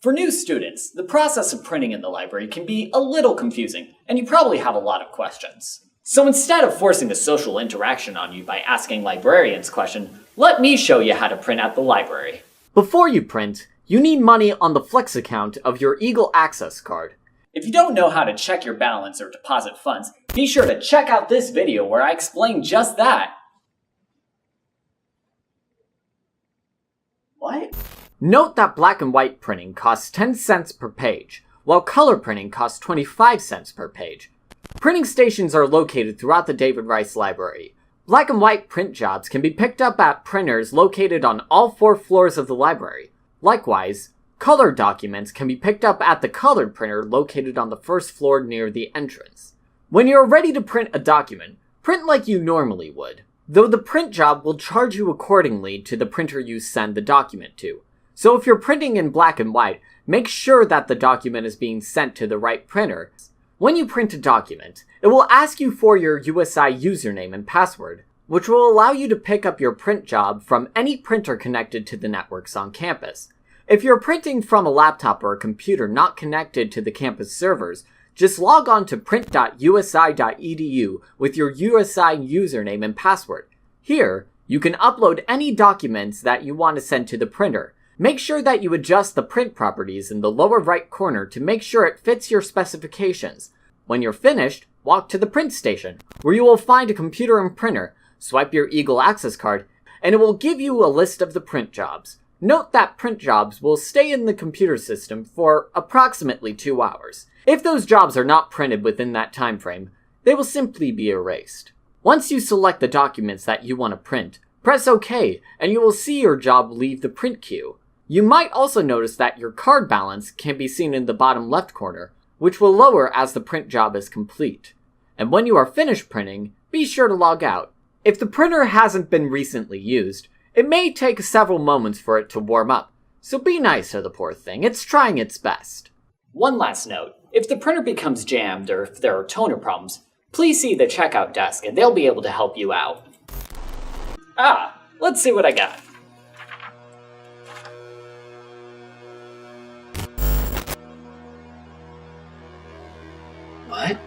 For new students, the process of printing in the library can be a little confusing, and you probably have a lot of questions. So instead of forcing a social interaction on you by asking librarians questions, let me show you how to print at the library. Before you print, you need money on the Flex account of your Eagle Access card. If you don't know how to check your balance or deposit funds, be sure to check out this video where I explain just that. What? Note that black and white printing costs 10 cents per page, while color printing costs 25 cents per page. Printing stations are located throughout the David Rice Library. Black and white print jobs can be picked up at printers located on all 4 floors of the library. Likewise, colored documents can be picked up at the colored printer located on the 1st floor near the entrance. When you're ready to print a document, print like you normally would, though the print job will charge you accordingly to the printer you send the document to. So if you're printing in black and white, make sure that the document is being sent to the right printer. When you print a document, it will ask you for your USI username and password, which will allow you to pick up your print job from any printer connected to the networks on campus. If you're printing from a laptop or a computer not connected to the campus servers, just log on to print.usi.edu with your USI username and password. Here, you can upload any documents that you want to send to the printer. Make sure that you adjust the print properties in the lower right corner to make sure it fits your specifications. When you're finished, walk to the print station, where you will find a computer and printer, swipe your Eagle Access card, and it will give you a list of the print jobs. Note that print jobs will stay in the computer system for approximately 2 hours. If those jobs are not printed within that time frame, they will simply be erased. Once you select the documents that you want to print, press OK, and you will see your job leave the print queue. You might also notice that your card balance can be seen in the bottom left corner, which will lower as the print job is complete. And when you are finished printing, be sure to log out. If the printer hasn't been recently used, it may take several moments for it to warm up, so be nice to the poor thing, it's trying its best. One last note, if the printer becomes jammed or if there are toner problems, please see the checkout desk and they'll be able to help you out. Let's see what I got. What?